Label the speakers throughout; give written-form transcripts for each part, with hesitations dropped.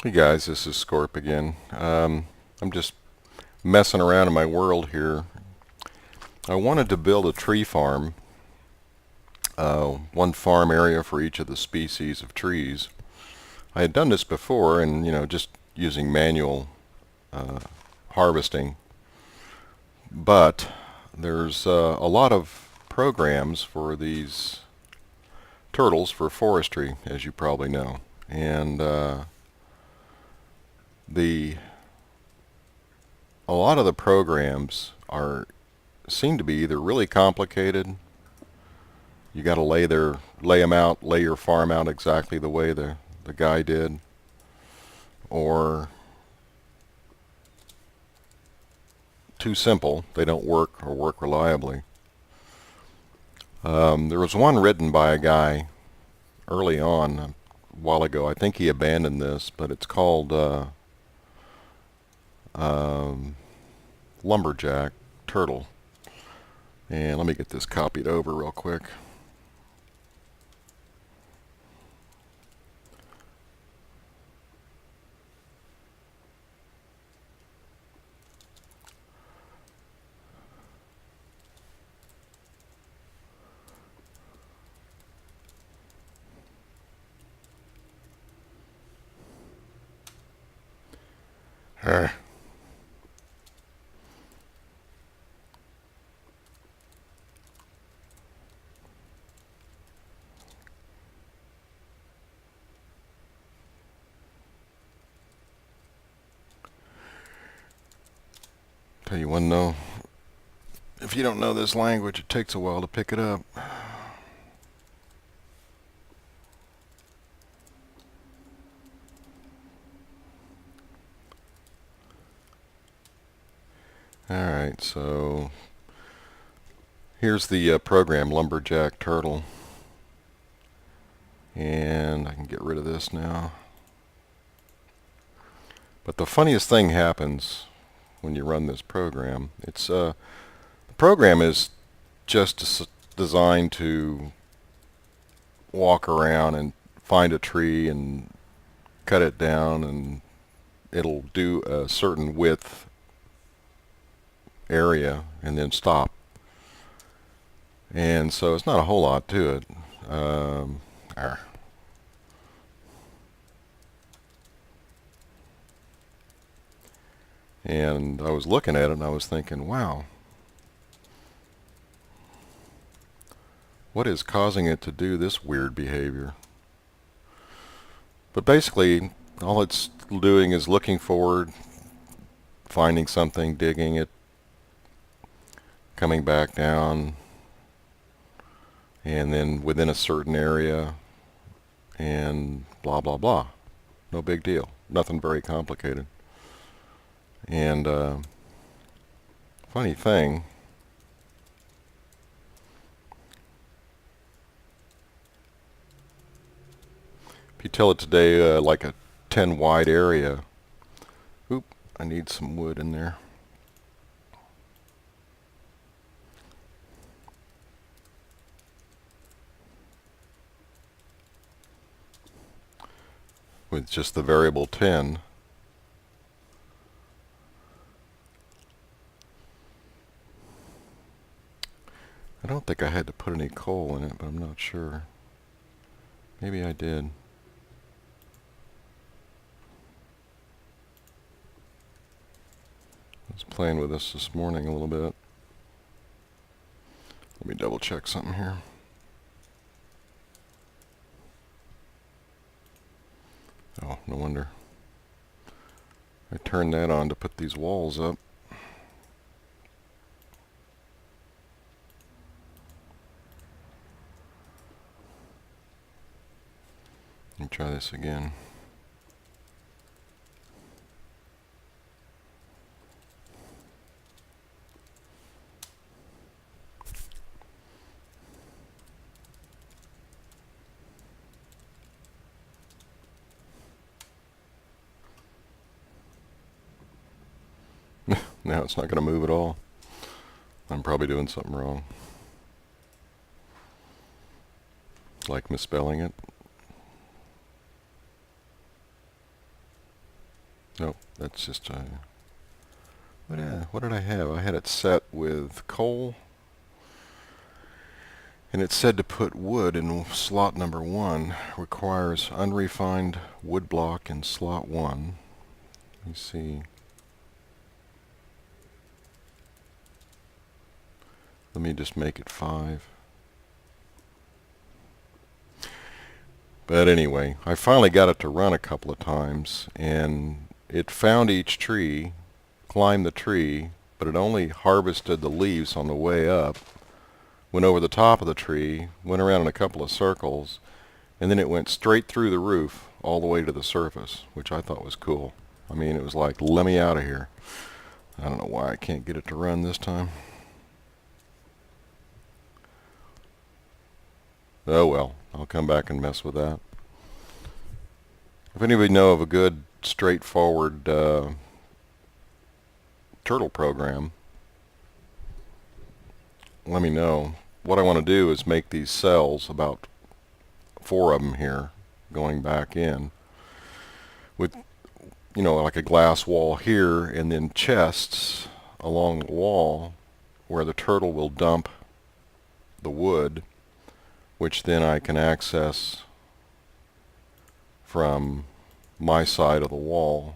Speaker 1: Hey guys, this is Scorp again. I'm just messing around in my world here. I wanted to build a tree farm, one farm area for each of the species of trees. I had done this before and, just using manual uh, harvesting, but there's a lot of programs for these turtles for forestry, as you probably know. And the a lot of the programs are seem to be either really complicated. You got to lay them out, lay your farm out exactly the way the guy did, or too simple. They don't work or work reliably. There was one written by a guy early on, a while ago. I think he abandoned this, but it's called um, Lumberjack Turtle. And let me get this copied over real quick. Tell you one though, if you don't know this language, it takes a while to pick it up. Alright, so here's the program, Lumberjack Turtle. And I can get rid of this now. But the funniest thing happens when you run this program. The program is just designed to walk around and find a tree and cut it down, and it'll do a certain width area and then stop. And so it's not a whole lot to it. And I was looking at it and I was thinking, wow, what is causing it to do this weird behavior? But basically, all it's doing is looking forward, finding something, digging it, coming back down, and then within a certain area, and blah, blah, blah. No big deal. Nothing very complicated. And funny thing, if you tell it today like a 10 wide area, oop, I need some wood in there. With just the variable 10. I don't think I had to put any coal in it, but I'm not sure. Maybe I did. I was playing with this morning a little bit. Let me double check something here. Oh, no wonder. I turned that on to put these walls up. Let me try this again. Now it's not going to move at all. I'm probably doing something wrong. Like misspelling it. Nope, that's just a... What did I have? I had it set with coal, and it said to put wood in slot number 1. Requires unrefined wood block in slot 1. Let me see. Let me just make it 5. But anyway, I finally got it to run a couple of times, and it found each tree, climbed the tree, but it only harvested the leaves on the way up, went over the top of the tree, went around in a couple of circles, and then it went straight through the roof all the way to the surface, which I thought was cool. I mean, it was like, let me out of here. I don't know why I can't get it to run this time. Oh well, I'll come back and mess with that. If anybody know of a good, straightforward turtle program, let me know. What I want to do is make these cells, about 4 of them here, going back in, with, you know, like a glass wall here, and then chests along the wall where the turtle will dump the wood, which then I can access from my side of the wall.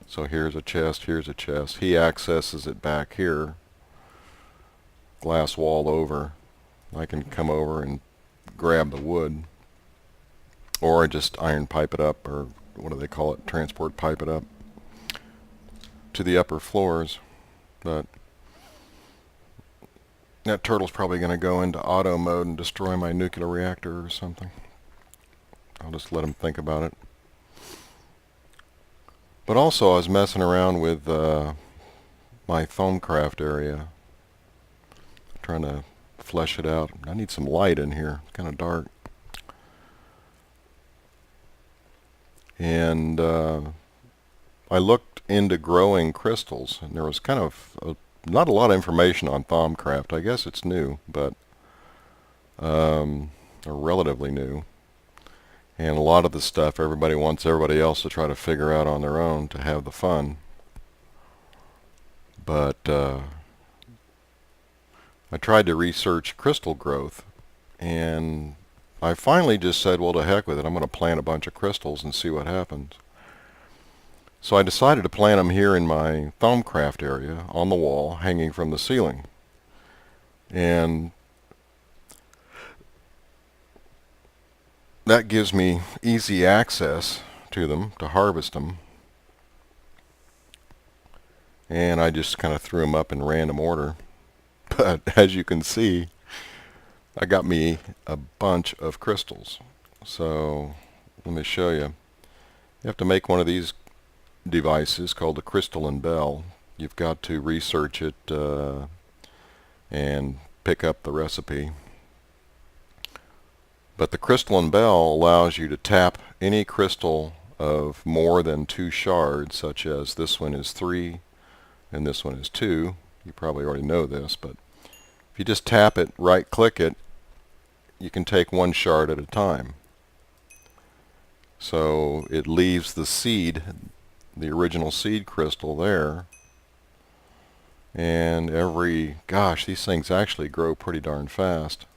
Speaker 1: So here's a chest, here's a chest. He accesses it back here, glass wall over. I can come over and grab the wood, or I just iron pipe it up, or what do they call it, transport pipe it up to the upper floors. But that turtle's probably going to go into auto mode and destroy my nuclear reactor or something. I'll just let him think about it. But also I was messing around with my Thaumcraft area, trying to flesh it out. I need some light in here. It's kind of dark. And I looked into growing crystals, and there was kind of not a lot of information on Thaumcraft. I guess it's new, but or relatively new. And a lot of the stuff everybody wants everybody else to try to figure out on their own to have the fun. But I tried to research crystal growth, and I finally just said, well, to heck with it. I'm going to plant a bunch of crystals and see what happens. So I decided to plant them here in my Thaumcraft area on the wall, hanging from the ceiling. And that gives me easy access to them, to harvest them. And I just kind of threw them up in random order. But as you can see, I got me a bunch of crystals. So let me show you. You have to make one of these devices called the crystalline bell. You've got to research it and pick up the recipe. But the crystalline bell allows you to tap any crystal of more than 2 shards, such as this one is 3 and this one is 2. You probably already know this, but if you just tap it, right click it, you can take 1 shard at a time. So it leaves the seed, the original seed crystal there, and gosh, these things actually grow pretty darn fast.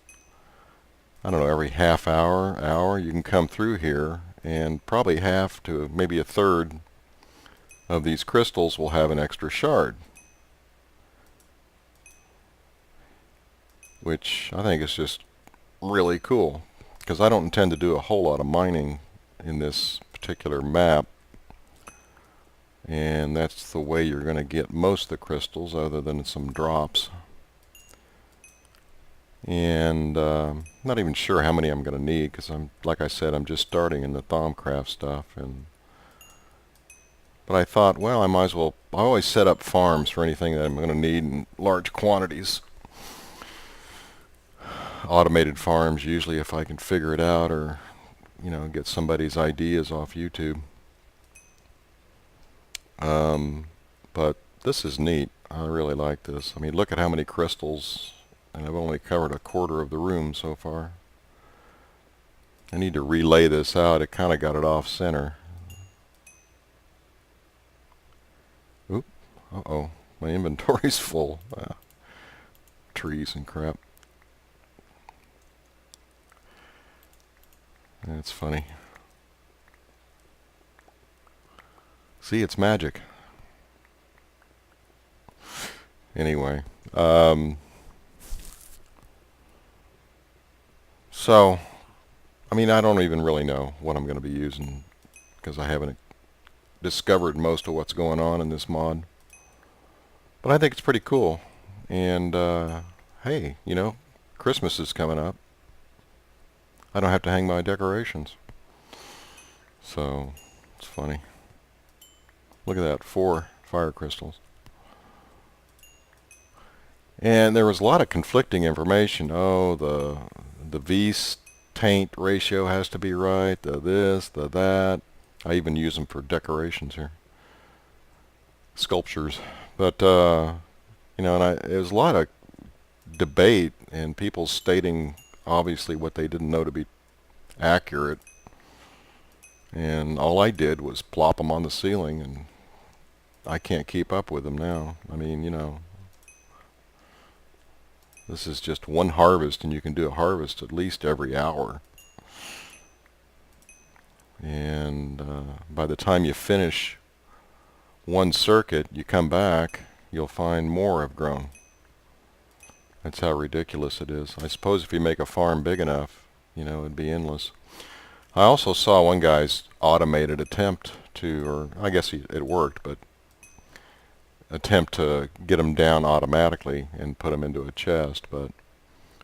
Speaker 1: I don't know, every half hour, you can come through here, and probably half to maybe a third of these crystals will have an extra shard, which I think is just really cool, because I don't intend to do a whole lot of mining in this particular map, and that's the way you're going to get most of the crystals, other than some drops. And not even sure how many I'm going to need, because like I said, I'm just starting in the Thaumcraft stuff. But I thought, well, I might as well. I always set up farms for anything that I'm going to need in large quantities. Automated farms, usually, if I can figure it out, or get somebody's ideas off YouTube. But this is neat. I really like this. I mean, look at how many crystals. And I've only covered a quarter of the room so far. I need to relay this out. It kind of got it off center. Uh-oh, my inventory's full. Trees and crap. That's funny. See, it's magic. Anyway, so, I mean, I don't even really know what I'm going to be using because I haven't discovered most of what's going on in this mod. But I think it's pretty cool. And, hey, you know, Christmas is coming up. I don't have to hang my decorations. So, it's funny. Look at that, 4 fire crystals. And there was a lot of conflicting information. Oh, the V taint ratio has to be right, the this, the that. I even use them for decorations here. Sculptures. But, you know, and there was a lot of debate and people stating obviously what they didn't know to be accurate. And all I did was plop them on the ceiling, and I can't keep up with them now. I mean, you know, this is just one harvest, and you can do a harvest at least every hour. And by the time you finish one circuit, you come back, you'll find more have grown. That's how ridiculous it is. I suppose if you make a farm big enough, you know, it'd be endless. I also saw one guy's automated attempt to, or I guess it worked, but attempt to get them down automatically and put them into a chest. But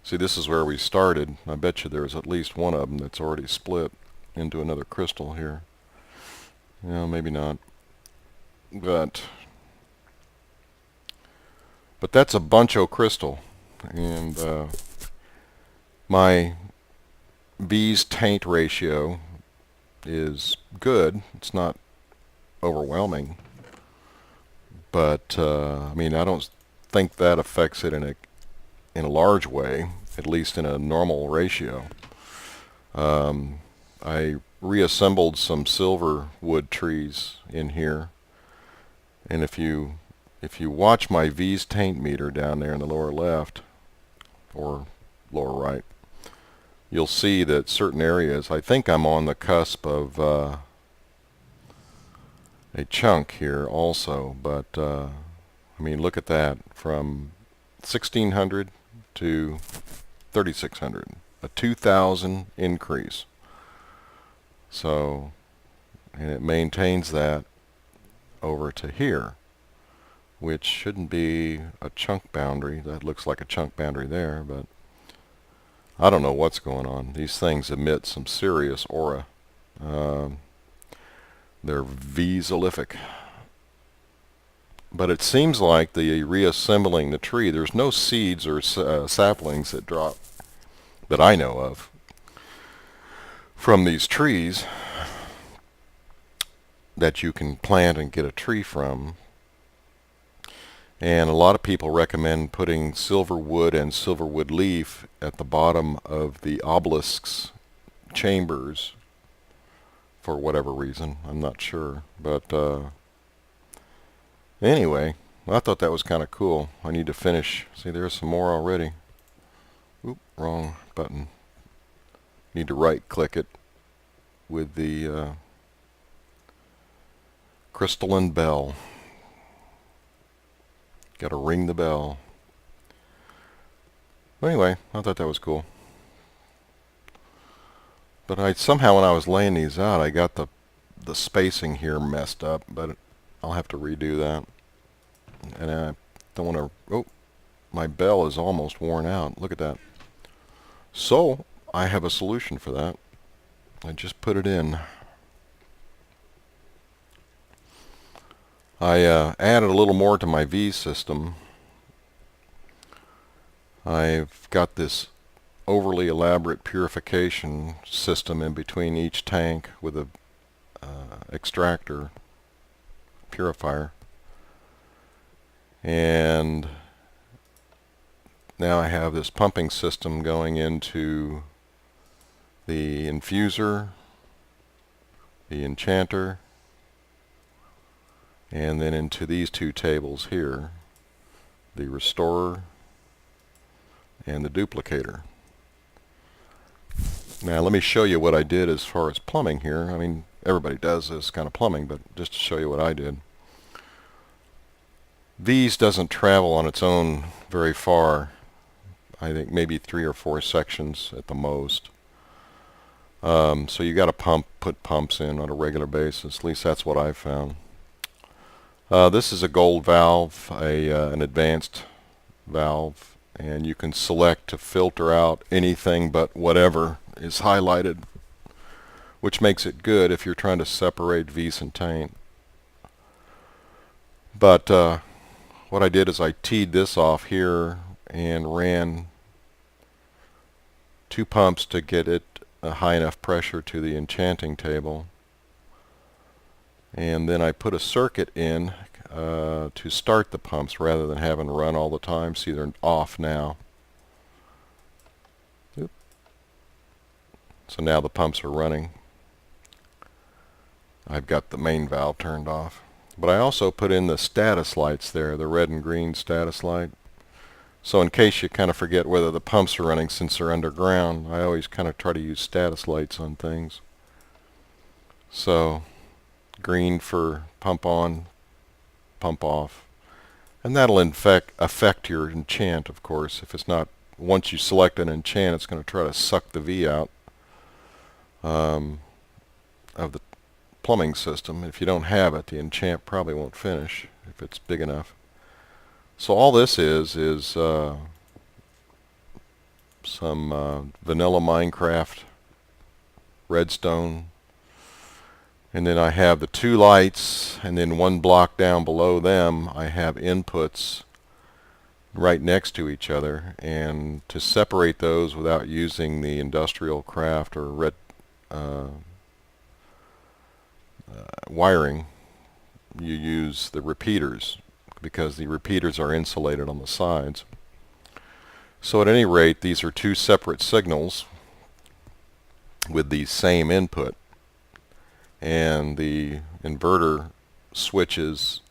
Speaker 1: see, this is where we started. I bet you there's at least one of them that's already split into another crystal here. You know, maybe not. But that's a buncho crystal. And my V's taint ratio is good. It's not overwhelming. But, I mean, I don't think that affects it in a large way, at least in a normal ratio. I reassembled some silver wood trees in here. And if you watch my V's taint meter down there in the lower left, or lower right, you'll see that certain areas, I think I'm on the cusp of a chunk here also, but I mean, look at that, from 1600 to 3600, a 2000 increase. So, and it maintains that over to here, which shouldn't be a chunk boundary. That looks like a chunk boundary there, but I don't know what's going on. These things emit some serious aura. They're V-zolific. But it seems like the reassembling the tree, there's no seeds or saplings that drop that I know of from these trees that you can plant and get a tree from. And a lot of people recommend putting silver wood and silver wood leaf at the bottom of the obelisk's chambers for whatever reason. I'm not sure. But anyway, I thought that was kind of cool. I need to finish. See, there's some more already. Oop, wrong button. Need to right click it with the crystalline bell. Got to ring the bell. Anyway, I thought that was cool. But I somehow, when I was laying these out, I got the spacing here messed up. But I'll have to redo that. And I don't want to. Oh, my bell is almost worn out. Look at that. So I have a solution for that. I just put it in. I added a little more to my V system. I've got this overly elaborate purification system in between each tank with a extractor purifier. And now I have this pumping system going into the infuser, the enchanter, and then into these two tables here, the restorer and the duplicator. Now let me show you what I did as far as plumbing here. I mean, everybody does this kind of plumbing, but just to show you what I did. These doesn't travel on its own very far. I think maybe 3 or 4 sections at the most. So you got to put pumps in on a regular basis. At least that's what I've found. This is a gold valve, an advanced valve, and you can select to filter out anything but whatever is highlighted, which makes it good if you're trying to separate vis and taint. But what I did is I teed this off here and ran 2 pumps to get it a high enough pressure to the enchanting table, and then I put a circuit in to start the pumps rather than having to run all the time. See, they're off now. Oop. So now the pumps are running. I've got the main valve turned off, but I also put in the status lights there, the red and green status light. So in case you kind of forget whether the pumps are running since they're underground, I always kind of try to use status lights on things. So green for pump on, pump off. And that'll affect your enchant, of course. If it's not, once you select an enchant, it's going to try to suck the V out of the plumbing system. If you don't have it, the enchant probably won't finish if it's big enough. So all this is some vanilla Minecraft redstone, and then I have the 2 lights, and then 1 block down below them I have inputs right next to each other, and to separate those without using the industrial craft or red wiring, you use the repeaters, because the repeaters are insulated on the sides. So at any rate, these are 2 separate signals with the same input, and the inverter switches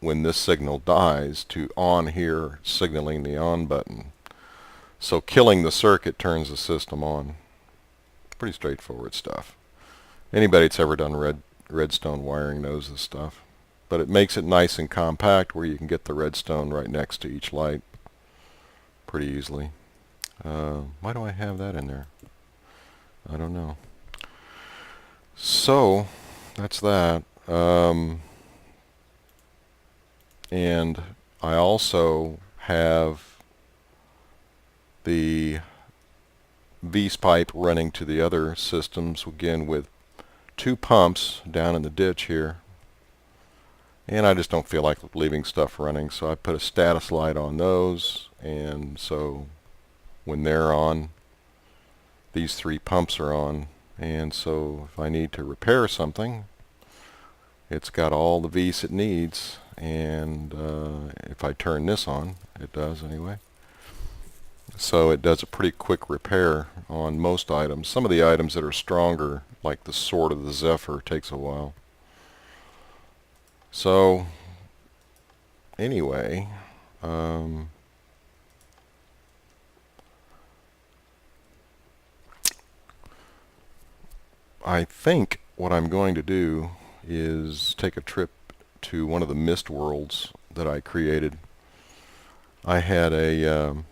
Speaker 1: when this signal dies to on here, signaling the on button. So killing the circuit turns the system on. Pretty straightforward stuff. Anybody that's ever done redstone wiring knows this stuff. But it makes it nice and compact where you can get the redstone right next to each light pretty easily. Why do I have that in there? I don't know. So that's that. And I also have the V's pipe running to the other systems, again with 2 pumps down in the ditch here. And I just don't feel like leaving stuff running, so I put a status light on those, and so when they're on, these 3 pumps are on, and so if I need to repair something, it's got all the V's it needs, and if I turn this on, it does anyway. So it does a pretty quick repair on most items. Some of the items that are stronger, like the Sword of the Zephyr, takes a while. So anyway, I think what I'm going to do is take a trip to one of the mist worlds that I created. I had a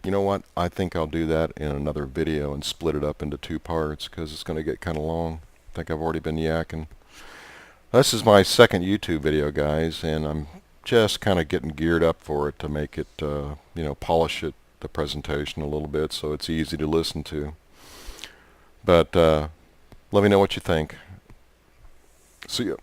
Speaker 1: you know what, I think I'll do that in another video and split it up into 2 parts, because it's going to get kind of long. I think I've already been yakking. This is my 2nd YouTube video, guys, and I'm just kind of getting geared up for it to make it, you know, polish it, the presentation a little bit, so it's easy to listen to. But let me know what you think. See ya.